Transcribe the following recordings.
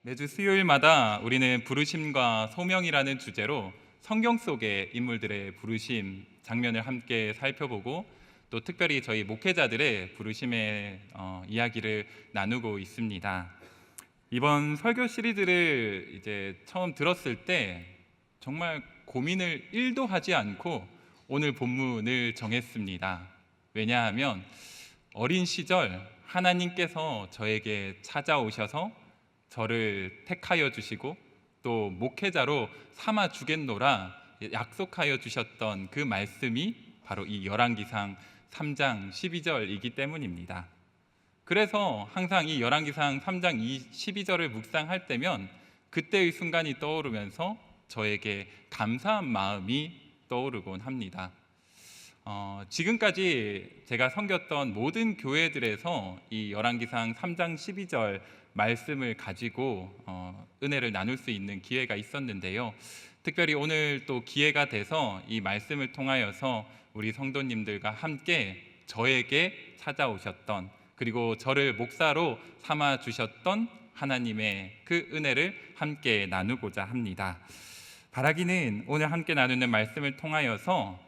매주 수요일마다 우리는 부르심과 소명이라는 주제로 성경 속의 인물들의 부르심 장면을 함께 살펴보고 또 특별히 저희 목회자들의 부르심의 이야기를 나누고 있습니다. 이번 설교 시리즈를 이제 처음 들었을 때 정말 고민을 1도 하지 않고 오늘 본문을 정했습니다. 왜냐하면 어린 시절 하나님께서 저에게 찾아오셔서 저를 택하여 주시고 또 목회자로 삼아 주겠노라 약속하여 주셨던 그 말씀이 바로 이 열왕기상 3장 12절이기 때문입니다. 그래서 항상 이 열왕기상 3장 12절을 묵상할 때면 그때의 순간이 떠오르면서 저에게 감사한 마음이 떠오르곤 합니다. 지금까지 제가 섬겼던 모든 교회들에서 이 열왕기상 3장 12절 말씀을 가지고 은혜를 나눌 수 있는 기회가 있었는데요. 특별히 오늘 또 기회가 돼서 이 말씀을 통하여서 우리 성도님들과 함께 저에게 찾아오셨던 그리고 저를 목사로 삼아 주셨던 하나님의 그 은혜를 함께 나누고자 합니다. 바라기는 오늘 함께 나누는 말씀을 통하여서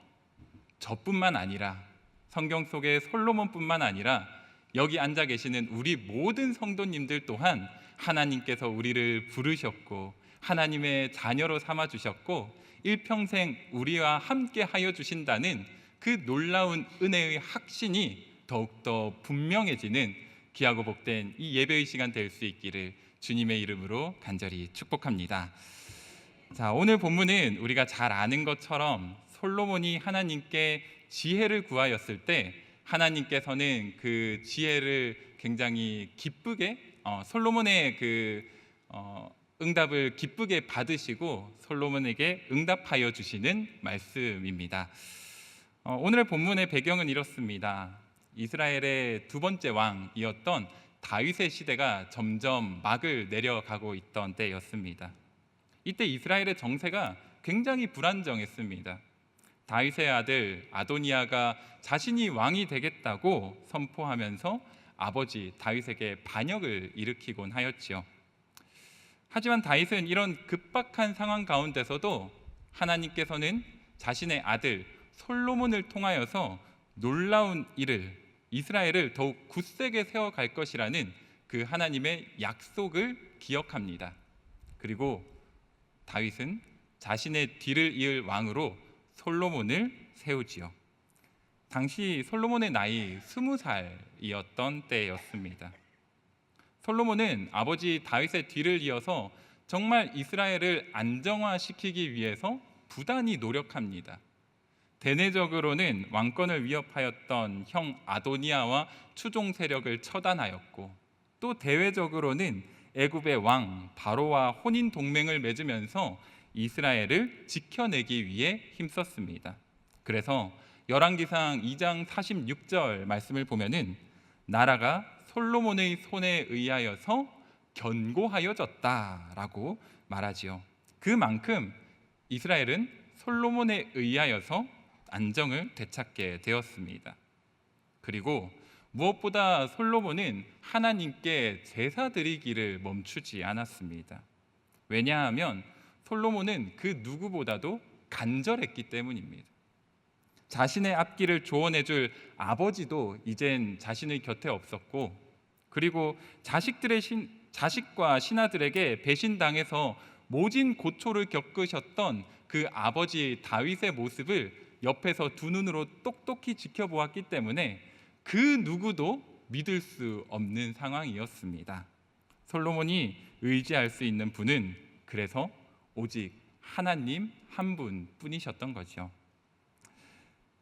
저뿐만 아니라 성경 속의 솔로몬뿐만 아니라 여기 앉아 계시는 우리 모든 성도님들 또한 하나님께서 우리를 부르셨고 하나님의 자녀로 삼아 주셨고 일평생 우리와 함께 하여 주신다는 그 놀라운 은혜의 확신이 더욱더 분명해지는 귀하고 복된 이 예배의 시간 될 수 있기를 주님의 이름으로 간절히 축복합니다. 자, 오늘 본문은 우리가 잘 아는 것처럼 솔로몬이 하나님께 지혜를 구하였을 때 하나님께서는 그 지혜를 굉장히 기쁘게 솔로몬의 그 응답을 기쁘게 받으시고 솔로몬에게 응답하여 주시는 말씀입니다. 오늘의 본문의 배경은 이렇습니다. 이스라엘의 두 번째 왕이었던 다윗의 시대가 점점 막을 내려가고 있던 때였습니다. 이때 이스라엘의 정세가 굉장히 불안정했습니다. 다윗의 아들 아도니아가 자신이 왕이 되겠다고 선포하면서 아버지 다윗에게 반역을 일으키곤 하였지요. 하지만 다윗은 이런 급박한 상황 가운데서도 하나님께서는 자신의 아들 솔로몬을 통하여서 놀라운 일을 이스라엘을 더욱 굳세게 세워갈 것이라는 그 하나님의 약속을 기억합니다. 그리고 다윗은 자신의 뒤를 이을 왕으로 솔로몬을 세우지요. 당시 솔로몬의 나이 20살이었던 때였습니다. 솔로몬은 아버지 다윗의 뒤를 이어서 정말 이스라엘을 안정화시키기 위해서 부단히 노력합니다. 대내적으로는 왕권을 위협하였던 형 아도니아와 추종 세력을 처단하였고 또 대외적으로는 애굽의 왕 바로와 혼인 동맹을 맺으면서 이스라엘을 지켜내기 위해 힘썼습니다. 그래서 열왕기상 2장 46절 말씀을 보면은 나라가 솔로몬의 손에 의하여서 견고하여졌다라고 말하지요. 그만큼 이스라엘은 솔로몬에 의하여서 안정을 되찾게 되었습니다. 그리고 무엇보다 솔로몬은 하나님께 제사 드리기를 멈추지 않았습니다. 왜냐하면 솔로몬은 그 누구보다도 간절했기 때문입니다. 자신의 앞길을 조언해줄 아버지도 이젠 자신의 곁에 없었고 그리고 자식과 신하들에게 배신당해서 모진 고초를 겪으셨던 그 아버지 다윗의 모습을 옆에서 두 눈으로 똑똑히 지켜보았기 때문에 그 누구도 믿을 수 없는 상황이었습니다. 솔로몬이 의지할 수 있는 분은 그래서 오직 하나님 한 분뿐이셨던 거죠.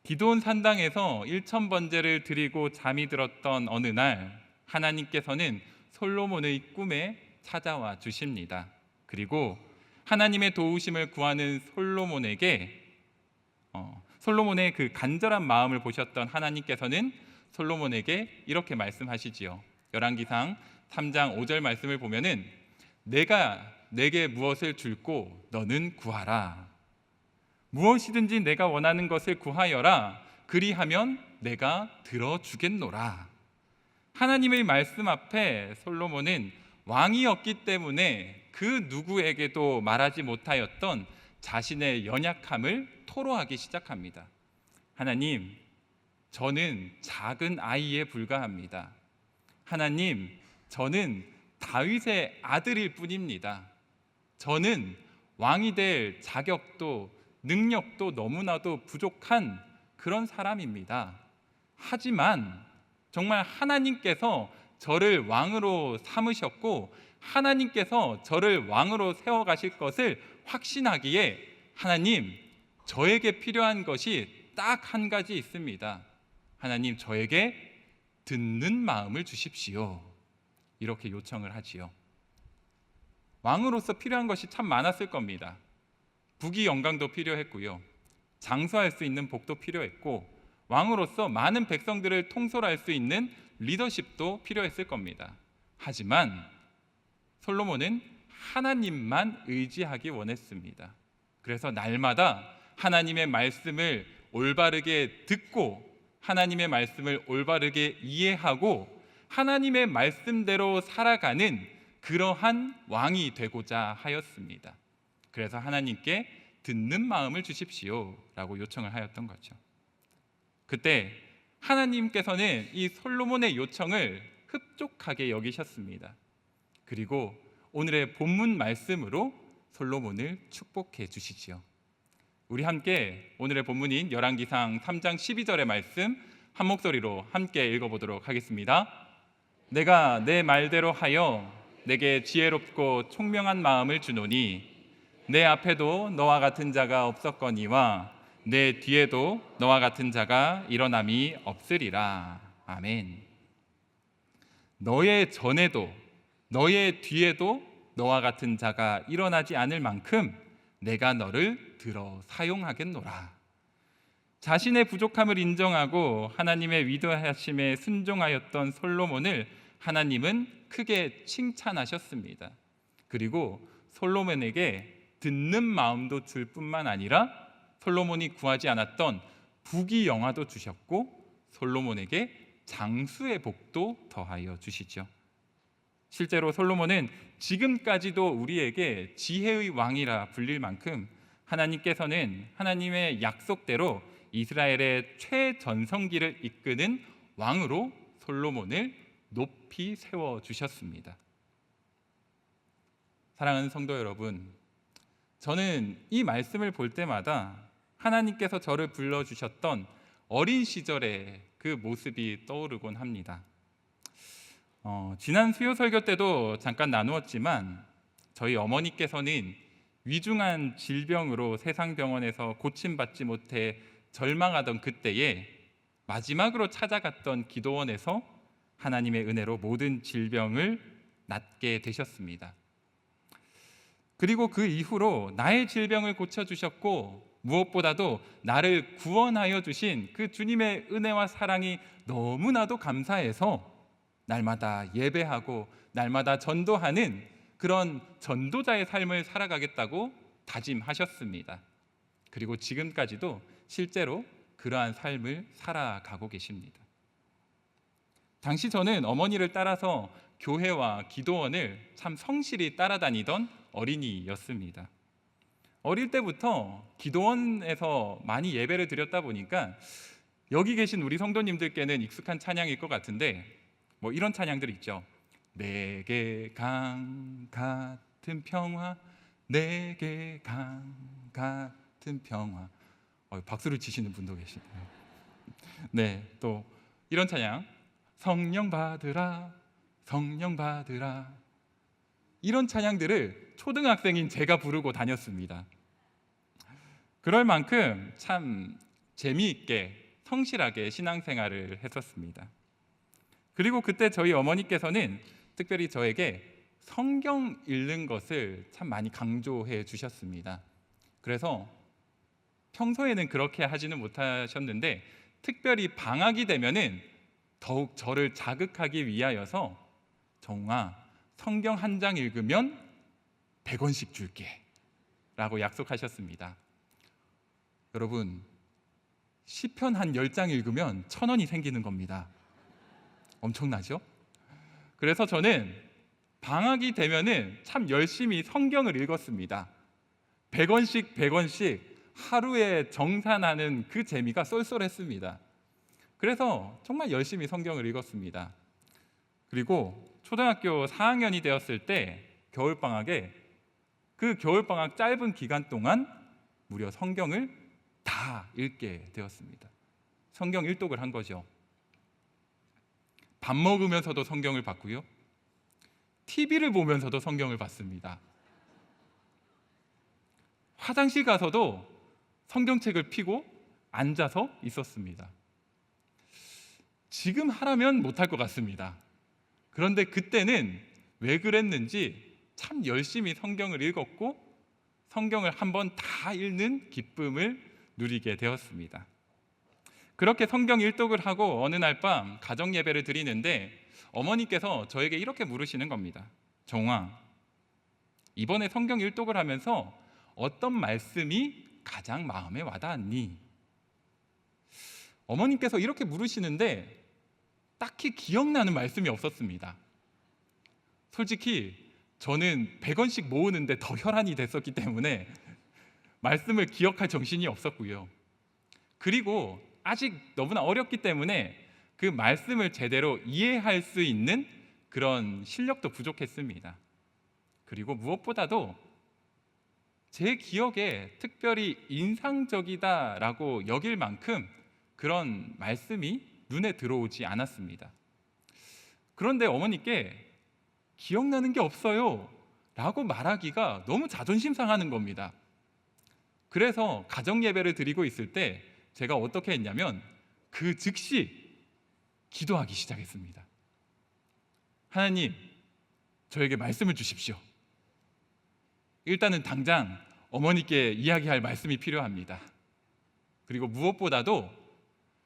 기드온 산당에서 1000번제를 드리고 잠이 들었던 어느 날 하나님께서는 솔로몬의 꿈에 찾아와 주십니다. 그리고 하나님의 도우심을 구하는 솔로몬의 그 간절한 마음을 보셨던 하나님께서는 솔로몬에게 이렇게 말씀하시지요. 열왕기상 3장 5절 말씀을 보면은 내가 내게 무엇을 줄고 너는 구하라. 무엇이든지 내가 원하는 것을 구하여라. 그리하면 내가 들어주겠노라. 하나님의 말씀 앞에 솔로몬은 왕이었기 때문에 그 누구에게도 말하지 못하였던 자신의 연약함을 토로하기 시작합니다. 하나님, 저는 작은 아이에 불과합니다. 하나님, 저는 다윗의 아들일 뿐입니다. 저는 왕이 될 자격도 능력도 너무나도 부족한 그런 사람입니다. 하지만 정말 하나님께서 저를 왕으로 삼으셨고 하나님께서 저를 왕으로 세워가실 것을 확신하기에 하나님, 저에게 필요한 것이 딱 한 가지 있습니다. 하나님, 저에게 듣는 마음을 주십시오. 이렇게 요청을 하지요. 왕으로서 필요한 것이 참 많았을 겁니다. 부귀 영광도 필요했고요, 장수할 수 있는 복도 필요했고, 왕으로서 많은 백성들을 통솔할 수 있는 리더십도 필요했을 겁니다. 하지만 솔로몬은 하나님만 의지하기 원했습니다. 그래서 날마다 하나님의 말씀을 올바르게 듣고 하나님의 말씀을 올바르게 이해하고 하나님의 말씀대로 살아가는 그러한 왕이 되고자 하였습니다. 그래서 하나님께 듣는 마음을 주십시오 라고 요청을 하였던 거죠. 그때 하나님께서는 이 솔로몬의 요청을 흡족하게 여기셨습니다. 그리고 오늘의 본문 말씀으로 솔로몬을 축복해 주시지요. 우리 함께 오늘의 본문인 열왕기상 3장 12절의 말씀 한 목소리로 함께 읽어보도록 하겠습니다. 내가 내 말대로 하여 내게 지혜롭고 총명한 마음을 주노니 내 앞에도 너와 같은 자가 없었거니와 내 뒤에도 너와 같은 자가 일어남이 없으리라. 아멘. 너의 전에도 너의 뒤에도 너와 같은 자가 일어나지 않을 만큼 내가 너를 들어 사용하겠노라. 자신의 부족함을 인정하고 하나님의 위대하심에 순종하였던 솔로몬을 하나님은 크게 칭찬하셨습니다. 그리고 솔로몬에게 듣는 마음도 줄 뿐만 아니라 솔로몬이 구하지 않았던 부귀 영화도 주셨고 솔로몬에게 장수의 복도 더하여 주시죠. 실제로 솔로몬은 지금까지도 우리에게 지혜의 왕이라 불릴 만큼 하나님께서는 하나님의 약속대로 이스라엘의 최전성기를 이끄는 왕으로 솔로몬을 높이 세워주셨습니다. 사랑하는 성도 여러분, 저는 이 말씀을 볼 때마다 하나님께서 저를 불러주셨던 어린 시절의 그 모습이 떠오르곤 합니다. 지난 수요 설교 때도 잠깐 나누었지만 저희 어머니께서는 위중한 질병으로 세상 병원에서 고침받지 못해 절망하던 그때에 마지막으로 찾아갔던 기도원에서 하나님의 은혜로 모든 질병을 낫게 되셨습니다. 그리고 그 이후로 나의 질병을 고쳐주셨고 무엇보다도 나를 구원하여 주신 그 주님의 은혜와 사랑이 너무나도 감사해서 날마다 예배하고 날마다 전도하는 그런 전도자의 삶을 살아가겠다고 다짐하셨습니다. 그리고 지금까지도 실제로 그러한 삶을 살아가고 계십니다. 당시 저는 어머니를 따라서 교회와 기도원을 참 성실히 따라다니던 어린이였습니다. 어릴 때부터 기도원에서 많이 예배를 드렸다 보니까 여기 계신 우리 성도님들께는 익숙한 찬양일 것 같은데 뭐 이런 찬양들 있죠. 내게 강 같은 평화, 내게 강 같은 평화. 박수를 치시는 분도 계시네요. 네, 또 이런 찬양, 성령 받으라, 성령 받으라. 이런 찬양들을 초등학생인 제가 부르고 다녔습니다. 그럴 만큼 참 재미있게 성실하게 신앙생활을 했었습니다. 그리고 그때 저희 어머니께서는 특별히 저에게 성경 읽는 것을 참 많이 강조해 주셨습니다. 그래서 평소에는 그렇게 하지는 못하셨는데 특별히 방학이 되면은 더욱 저를 자극하기 위하여서 정아, 성경 한 장 읽으면 100원씩 줄게 라고 약속하셨습니다. 여러분, 시편 한 10장 읽으면 1,000원이 생기는 겁니다. 엄청나죠? 그래서 저는 방학이 되면은 참 열심히 성경을 읽었습니다. 100원씩 하루에 정산하는 그 재미가 쏠쏠했습니다. 그래서 정말 열심히 성경을 읽었습니다. 그리고 초등학교 4학년이 되었을 때 겨울방학에 그 겨울방학 짧은 기간 동안 무려 성경을 다 읽게 되었습니다. 성경 일독을 한 거죠. 밥 먹으면서도 성경을 봤고요. TV를 보면서도 성경을 봤습니다. 화장실 가서도 성경책을 펴고 앉아서 있었습니다. 지금 하라면 못할 것 같습니다. 그런데 그때는 왜 그랬는지 참 열심히 성경을 읽었고 성경을 한번 다 읽는 기쁨을 누리게 되었습니다. 그렇게 성경 일독을 하고 어느 날 밤 가정 예배를 드리는데 어머니께서 저에게 이렇게 물으시는 겁니다. 정화, 이번에 성경 일독을 하면서 어떤 말씀이 가장 마음에 와닿았니? 어머님께서 이렇게 물으시는데 딱히 기억나는 말씀이 없었습니다. 솔직히 저는 100원씩 모으는데 더 혈안이 됐었기 때문에 말씀을 기억할 정신이 없었고요. 그리고 아직 너무나 어렸기 때문에 그 말씀을 제대로 이해할 수 있는 그런 실력도 부족했습니다. 그리고 무엇보다도 제 기억에 특별히 인상적이다라고 여길 만큼 그런 말씀이 눈에 들어오지 않았습니다. 그런데 어머니께 기억나는 게 없어요 라고 말하기가 너무 자존심 상하는 겁니다. 그래서 가정 예배를 드리고 있을 때 제가 어떻게 했냐면 그 즉시 기도하기 시작했습니다. 하나님, 저에게 말씀을 주십시오. 일단은 당장 어머니께 이야기할 말씀이 필요합니다. 그리고 무엇보다도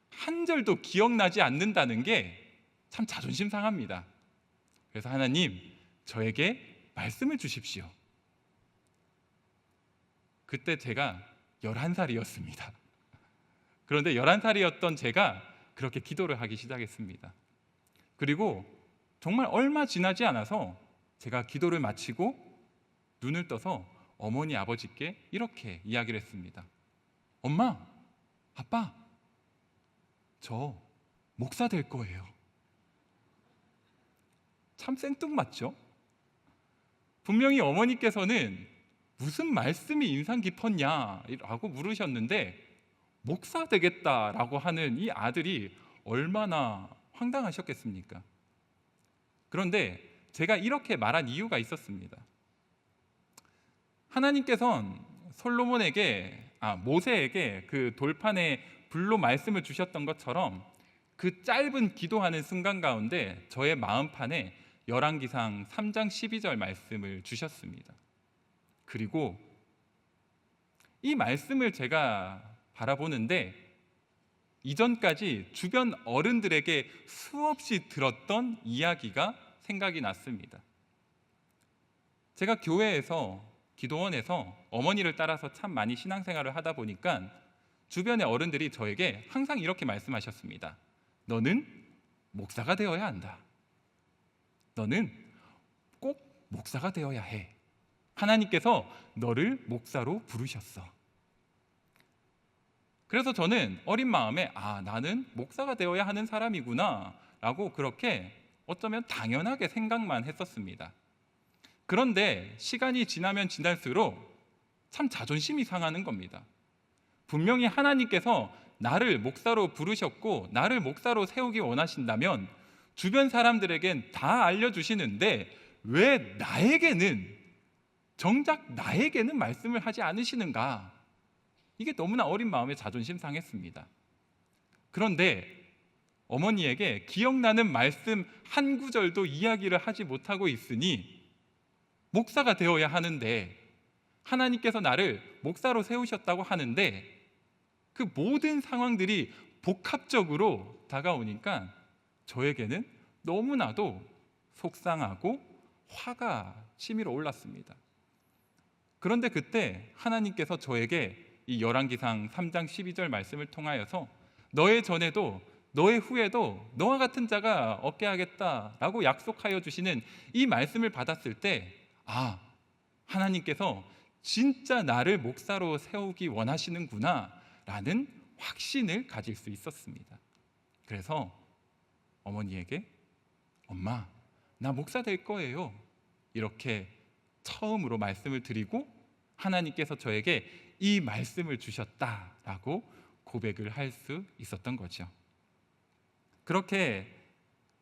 한 절도 기억나지 않는다는 게 참 자존심 상합니다. 그래서 하나님, 저에게 말씀을 주십시오. 그때 제가 11살이었습니다. 그런데 11살이었던 제가 그렇게 기도를 하기 시작했습니다. 그리고 정말 얼마 지나지 않아서 제가 기도를 마치고 눈을 떠서 어머니 아버지께 이렇게 이야기를 했습니다. 엄마, 아빠, 저 목사 될 거예요. 참 생뚱맞죠? 분명히 어머니께서는 무슨 말씀이 인상 깊었냐라고 물으셨는데 목사 되겠다라고 하는 이 아들이 얼마나 황당하셨겠습니까? 그런데 제가 이렇게 말한 이유가 있었습니다. 하나님께서는 모세에게 그 돌판에 불로 말씀을 주셨던 것처럼 그 짧은 기도하는 순간 가운데 저의 마음판에 열왕기상 3장 12절 말씀을 주셨습니다. 그리고 이 말씀을 제가 바라보는데 이전까지 주변 어른들에게 수없이 들었던 이야기가 생각이 났습니다. 제가 교회에서 기도원에서 어머니를 따라서 참 많이 신앙생활을 하다 보니까 주변의 어른들이 저에게 항상 이렇게 말씀하셨습니다. 너는 목사가 되어야 한다. 너는 꼭 목사가 되어야 해. 하나님께서 너를 목사로 부르셨어. 그래서 저는 어린 마음에 나는 목사가 되어야 하는 사람이구나 라고 그렇게 어쩌면 당연하게 생각만 했었습니다. 그런데 시간이 지나면 지날수록 참 자존심이 상하는 겁니다. 분명히 하나님께서 나를 목사로 부르셨고 나를 목사로 세우기 원하신다면 주변 사람들에겐 다 알려주시는데 왜 정작 나에게는 말씀을 하지 않으시는가? 이게 너무나 어린 마음에 자존심 상했습니다. 그런데 어머니에게 기억나는 말씀 한 구절도 이야기를 하지 못하고 있으니 목사가 되어야 하는데 하나님께서 나를 목사로 세우셨다고 하는데 그 모든 상황들이 복합적으로 다가오니까 저에게는 너무나도 속상하고 화가 치밀어 올랐습니다. 그런데 그때 하나님께서 저에게 이 열왕기상 3장 12절 말씀을 통하여서 너의 전에도 너의 후에도 너와 같은 자가 얻게 하겠다라고 약속하여 주시는 이 말씀을 받았을 때, 아, 하나님께서 진짜 나를 목사로 세우기 원하시는구나 라는 확신을 가질 수 있었습니다. 그래서 어머니에게 엄마, 나 목사 될 거예요, 이렇게 처음으로 말씀을 드리고 하나님께서 저에게 이 말씀을 주셨다라고 고백을 할 수 있었던 거죠. 그렇게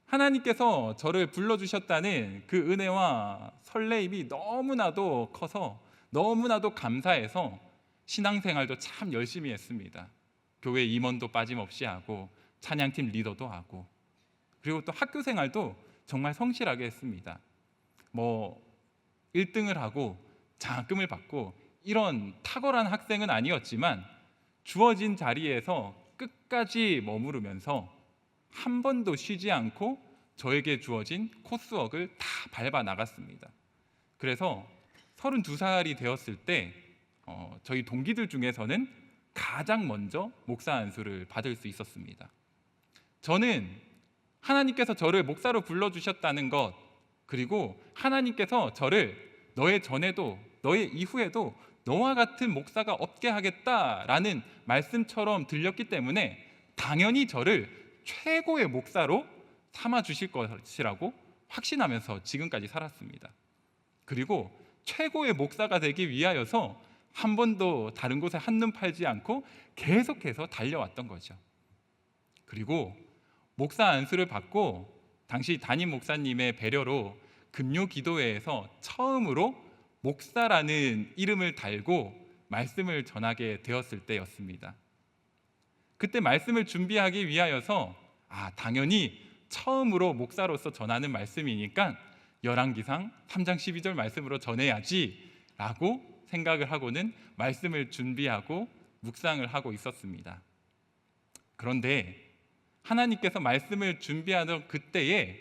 하나님께서 저를 불러주셨다는 그 은혜와 설레임이 너무나도 커서 너무나도 감사해서 신앙생활도 참 열심히 했습니다. 교회 임원도 빠짐없이 하고 찬양팀 리더도 하고, 그리고 또 학교 생활도 정말 성실하게 했습니다. 1등을 하고 장학금을 받고 이런 탁월한 학생은 아니었지만 주어진 자리에서 끝까지 머무르면서 한 번도 쉬지 않고 저에게 주어진 코스웍을 다 밟아 나갔습니다. 그래서 32살이 되었을 때 저희 동기들 중에서는 가장 먼저 목사 안수를 받을 수 있었습니다. 저는 하나님께서 저를 목사로 불러주셨다는 것, 그리고 하나님께서 저를 너의 전에도 너의 이후에도 너와 같은 목사가 없게 하겠다라는 말씀처럼 들렸기 때문에 당연히 저를 최고의 목사로 삼아주실 것이라고 확신하면서 지금까지 살았습니다. 그리고 최고의 목사가 되기 위하여서 한 번도 다른 곳에 한눈 팔지 않고 계속해서 달려왔던 거죠. 그리고 목사 안수를 받고 당시 담임 목사님의 배려로 금요 기도회에서 처음으로 목사라는 이름을 달고 말씀을 전하게 되었을 때였습니다. 그때 말씀을 준비하기 위하여서 당연히 처음으로 목사로서 전하는 말씀이니까 열왕기상 3장 12절 말씀으로 전해야지 라고 생각을 하고는 말씀을 준비하고 묵상을 하고 있었습니다. 그런데 하나님께서 말씀을 준비하던 그때에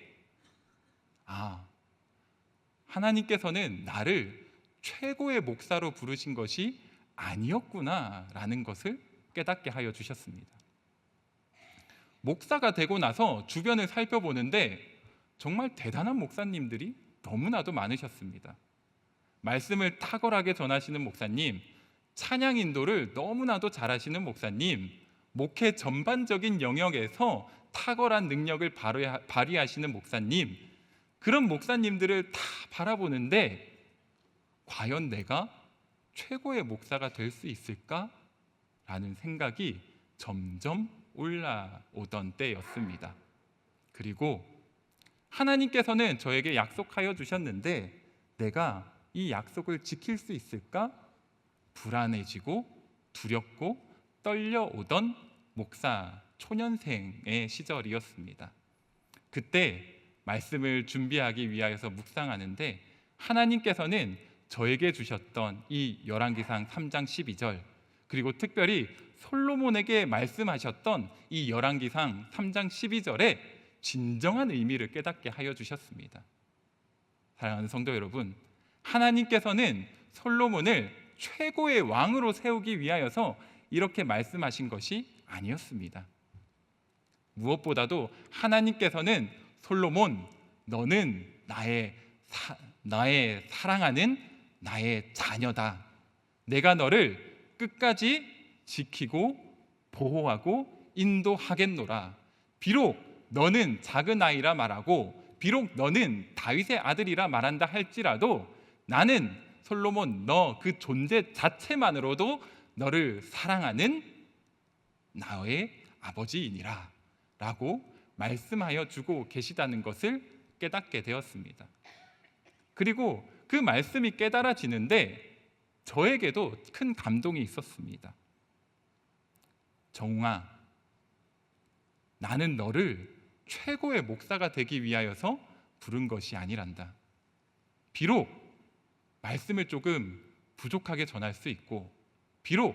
하나님께서는 나를 최고의 목사로 부르신 것이 아니었구나라는 것을 깨닫게 하여 주셨습니다. 목사가 되고 나서 주변을 살펴보는데 정말 대단한 목사님들이 너무나도 많으셨습니다. 말씀을 탁월하게 전하시는 목사님, 찬양 인도를 너무나도 잘하시는 목사님, 목회 전반적인 영역에서 탁월한 능력을 발휘하시는 목사님, 그런 목사님들을 다 바라보는데 과연 내가 최고의 목사가 될 수 있을까? 라는 생각이 점점 올라오던 때였습니다. 그리고 하나님께서는 저에게 약속하여 주셨는데 내가 이 약속을 지킬 수 있을까? 불안해지고 두렵고 떨려오던 목사 초년생의 시절이었습니다. 그때 말씀을 준비하기 위하여서 묵상하는데 하나님께서는 저에게 주셨던 이 열왕기상 3장 12절, 그리고 특별히 솔로몬에게 말씀하셨던 이 열왕기상 3장 12절의 진정한 의미를 깨닫게 하여 주셨습니다. 사랑하는 성도 여러분, 하나님께서는 솔로몬을 최고의 왕으로 세우기 위하여서 이렇게 말씀하신 것이 아니었습니다. 무엇보다도 하나님께서는 솔로몬, 너는 나의 사랑하는 나의 자녀다. 내가 너를 끝까지 지키고 보호하고 인도하겠노라. 비록 너는 작은 아이라 말하고 비록 너는 다윗의 아들이라 말한다 할지라도 나는 솔로몬 너 그 존재 자체만으로도 너를 사랑하는 나의 아버지이니라 라고 말씀하여 주고 계시다는 것을 깨닫게 되었습니다. 그리고 그 말씀이 깨달아지는데 저에게도 큰 감동이 있었습니다. 정웅아, 나는 너를 최고의 목사가 되기 위하여서 부른 것이 아니란다. 비록 말씀을 조금 부족하게 전할 수 있고 비록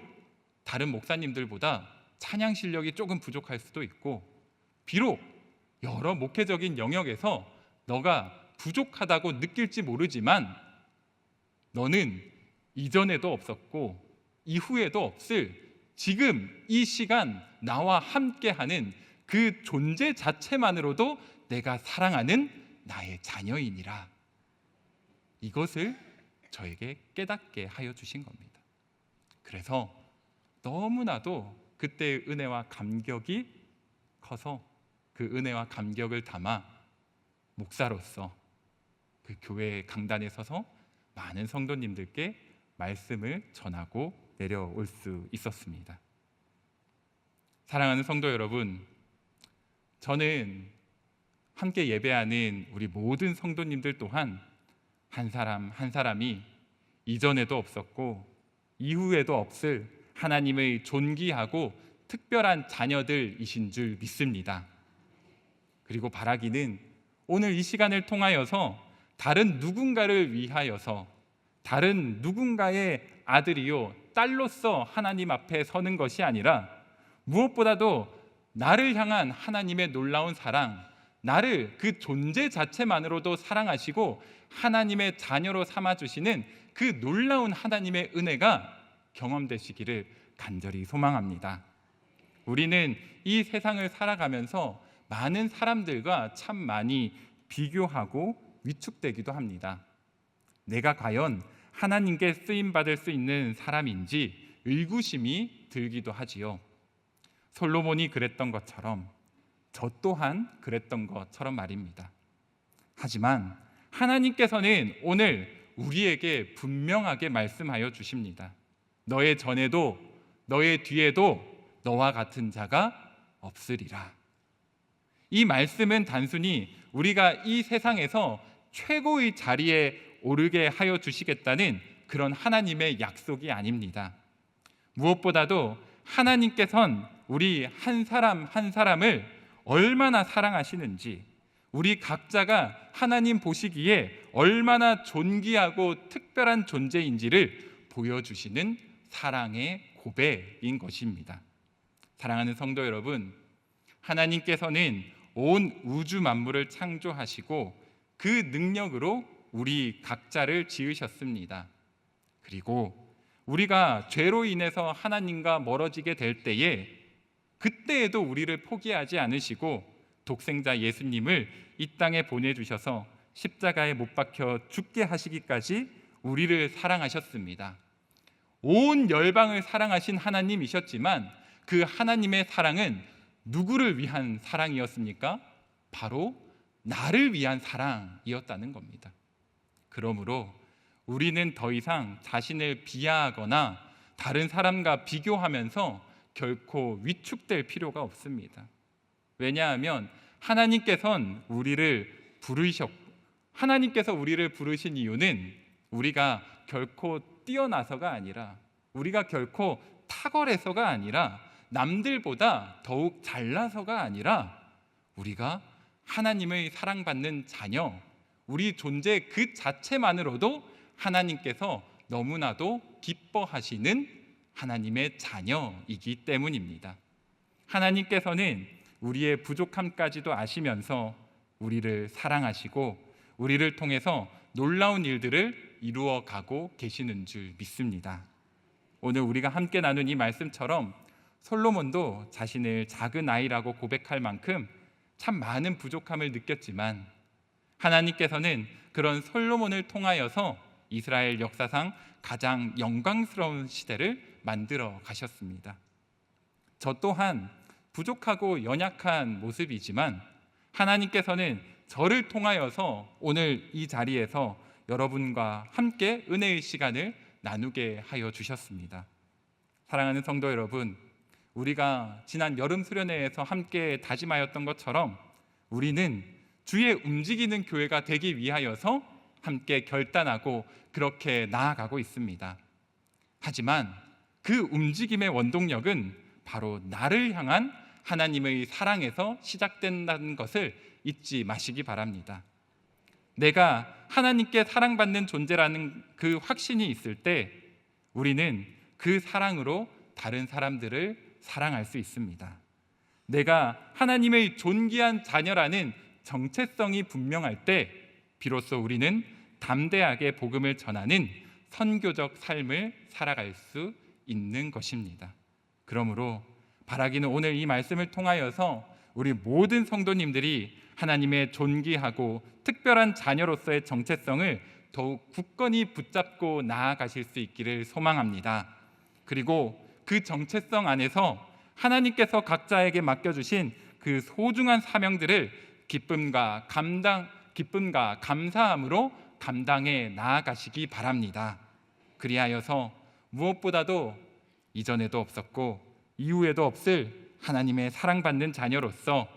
다른 목사님들보다 찬양 실력이 조금 부족할 수도 있고 비록 여러 목회적인 영역에서 너가 부족하다고 느낄지 모르지만 너는 이전에도 없었고 이후에도 없을 지금 이 시간 나와 함께하는 그 존재 자체만으로도 내가 사랑하는 나의 자녀이니라. 이것을 저에게 깨닫게 하여 주신 겁니다. 그래서 너무나도 그때의 은혜와 감격이 커서 그 은혜와 감격을 담아 목사로서 그 교회 강단에 서서 많은 성도님들께 말씀을 전하고 내려올 수 있었습니다. 사랑하는 성도 여러분, 저는 함께 예배하는 우리 모든 성도님들 또한 한 사람 한 사람이 이전에도 없었고 이후에도 없을 하나님의 존귀하고 특별한 자녀들이신 줄 믿습니다. 그리고 바라기는 오늘 이 시간을 통하여서 다른 누군가를 위하여서 다른 누군가의 아들이요 딸로서 하나님 앞에 서는 것이 아니라 무엇보다도 나를 향한 하나님의 놀라운 사랑, 나를 그 존재 자체만으로도 사랑하시고 하나님의 자녀로 삼아주시는 그 놀라운 하나님의 은혜가 경험되시기를 간절히 소망합니다. 우리는 이 세상을 살아가면서 많은 사람들과 참 많이 비교하고 위축되기도 합니다. 내가 과연 하나님께 쓰임받을 수 있는 사람인지 의구심이 들기도 하지요. 솔로몬이 그랬던 것처럼 저 또한 그랬던 것처럼 말입니다. 하지만 하나님께서는 오늘 우리에게 분명하게 말씀하여 주십니다. 너의 전에도 너의 뒤에도 너와 같은 자가 없으리라. 이 말씀은 단순히 우리가 이 세상에서 최고의 자리에 오르게 하여 주시겠다는 그런 하나님의 약속이 아닙니다. 무엇보다도 하나님께서는 우리 한 사람 한 사람을 얼마나 사랑하시는지, 우리 각자가 하나님 보시기에 얼마나 존귀하고 특별한 존재인지를 보여주시는 사랑의 고백인 것입니다. 사랑하는 성도 여러분, 하나님께서는 온 우주 만물을 창조하시고 그 능력으로 우리 각자를 지으셨습니다. 그리고 우리가 죄로 인해서 하나님과 멀어지게 될 때에 그때에도 우리를 포기하지 않으시고 독생자 예수님을 이 땅에 보내주셔서 십자가에 못 박혀 죽게 하시기까지 우리를 사랑하셨습니다. 온 열방을 사랑하신 하나님이셨지만 그 하나님의 사랑은 누구를 위한 사랑이었습니까? 바로 나를 위한 사랑이었다는 겁니다. 그러므로 우리는 더 이상 자신을 비하하거나 다른 사람과 비교하면서 결코 위축될 필요가 없습니다. 왜냐하면 하나님께서 우리를 부르신 이유는 우리가 결코 뛰어나서가 아니라, 우리가 결코 탁월해서가 아니라, 남들보다 더욱 잘나서가 아니라, 우리가 하나님의 사랑받는 자녀, 우리 존재 그 자체만으로도 하나님께서 너무나도 기뻐하시는 하나님의 자녀이기 때문입니다. 하나님께서는 우리의 부족함까지도 아시면서 우리를 사랑하시고 우리를 통해서 놀라운 일들을 이루어 가고 계시는 줄 믿습니다. 오늘 우리가 함께 나눈 이 말씀처럼 솔로몬도 자신을 작은 아이라고 고백할 만큼 참 많은 부족함을 느꼈지만 하나님께서는 그런 솔로몬을 통하여서 이스라엘 역사상 가장 영광스러운 시대를 만들어 가셨습니다. 저 또한 부족하고 연약한 모습이지만 하나님께서는 저를 통하여서 오늘 이 자리에서 여러분과 함께 은혜의 시간을 나누게 하여 주셨습니다. 사랑하는 성도 여러분, 우리가 지난 여름 수련회에서 함께 다짐하였던 것처럼 우리는 주의 움직이는 교회가 되기 위하여서 함께 결단하고 그렇게 나아가고 있습니다. 하지만 그 움직임의 원동력은 바로 나를 향한 하나님의 사랑에서 시작된다는 것을 잊지 마시기 바랍니다. 내가 하나님께 사랑받는 존재라는 그 확신이 있을 때 우리는 그 사랑으로 다른 사람들을 사랑할 수 있습니다. 내가 하나님의 존귀한 자녀라는 정체성이 분명할 때 비로소 우리는 담대하게 복음을 전하는 선교적 삶을 살아갈 수 있는 것입니다. 그러므로 바라기는 오늘 이 말씀을 통하여서 우리 모든 성도님들이 하나님의 존귀하고 특별한 자녀로서의 정체성을 더욱 굳건히 붙잡고 나아가실 수 있기를 소망합니다. 그리고 그 정체성 안에서 하나님께서 각자에게 맡겨주신 그 소중한 사명들을 기쁨과 감사함으로 감당해 나아가시기 바랍니다. 그리하여서 무엇보다도 이전에도 없었고 이후에도 없을 하나님의 사랑받는 자녀로서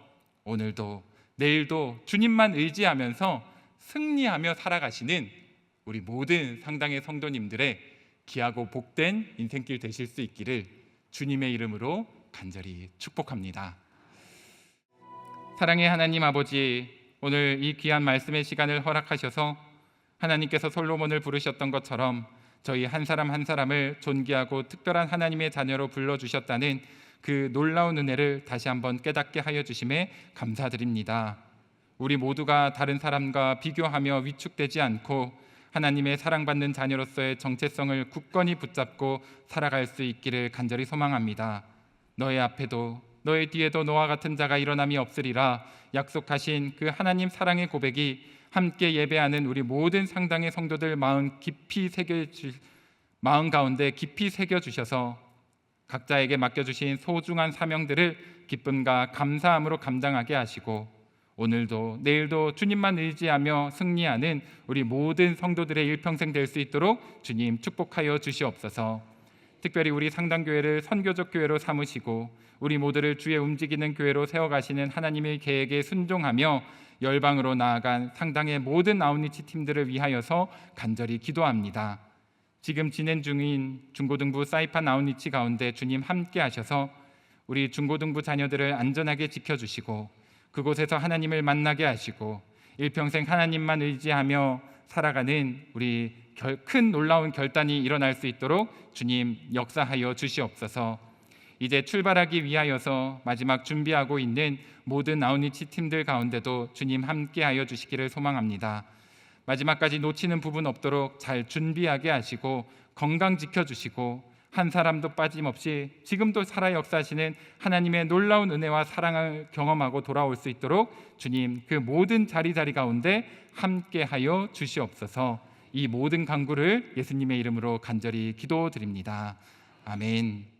오늘도 내일도 주님만 의지하면서 승리하며 살아가시는 우리 모든 상당의 성도님들의 귀하고 복된 인생길 되실 수 있기를 주님의 이름으로 간절히 축복합니다. 사랑의 하나님 아버지, 오늘 이 귀한 말씀의 시간을 허락하셔서 하나님께서 솔로몬을 부르셨던 것처럼 저희 한 사람 한 사람을 존귀하고 특별한 하나님의 자녀로 불러주셨다는 그 놀라운 은혜를 다시 한번 깨닫게 하여 주심에 감사드립니다. 우리 모두가 다른 사람과 비교하며 위축되지 않고 하나님의 사랑받는 자녀로서의 정체성을 굳건히 붙잡고 살아갈 수 있기를 간절히 소망합니다. 너의 앞에도 너의 뒤에도 너와 같은 자가 일어남이 없으리라 약속하신 그 하나님 사랑의 고백이 함께 예배하는 우리 모든 상당의 성도들 마음 가운데 깊이 새겨주셔서 각자에게 맡겨주신 소중한 사명들을 기쁨과 감사함으로 감당하게 하시고 오늘도 내일도 주님만 의지하며 승리하는 우리 모든 성도들의 일평생 될 수 있도록 주님 축복하여 주시옵소서. 특별히 우리 상당교회를 선교적 교회로 삼으시고 우리 모두를 주의 움직이는 교회로 세워가시는 하나님의 계획에 순종하며 열방으로 나아간 상당의 모든 아웃리치 팀들을 위하여서 간절히 기도합니다. 지금 진행 중인 중고등부 사이판 아웃리치 가운데 주님 함께 하셔서 우리 중고등부 자녀들을 안전하게 지켜주시고 그곳에서 하나님을 만나게 하시고 일평생 하나님만 의지하며 살아가는 우리 큰 놀라운 결단이 일어날 수 있도록 주님 역사하여 주시옵소서. 이제 출발하기 위하여서 마지막 준비하고 있는 모든 아웃리치 팀들 가운데도 주님 함께하여 주시기를 소망합니다. 마지막까지 놓치는 부분 없도록 잘 준비하게 하시고 건강 지켜주시고 한 사람도 빠짐없이 지금도 살아 역사하시는 하나님의 놀라운 은혜와 사랑을 경험하고 돌아올 수 있도록 주님 그 모든 자리 가운데 함께하여 주시옵소서. 이 모든 간구를 예수님의 이름으로 간절히 기도드립니다. 아멘.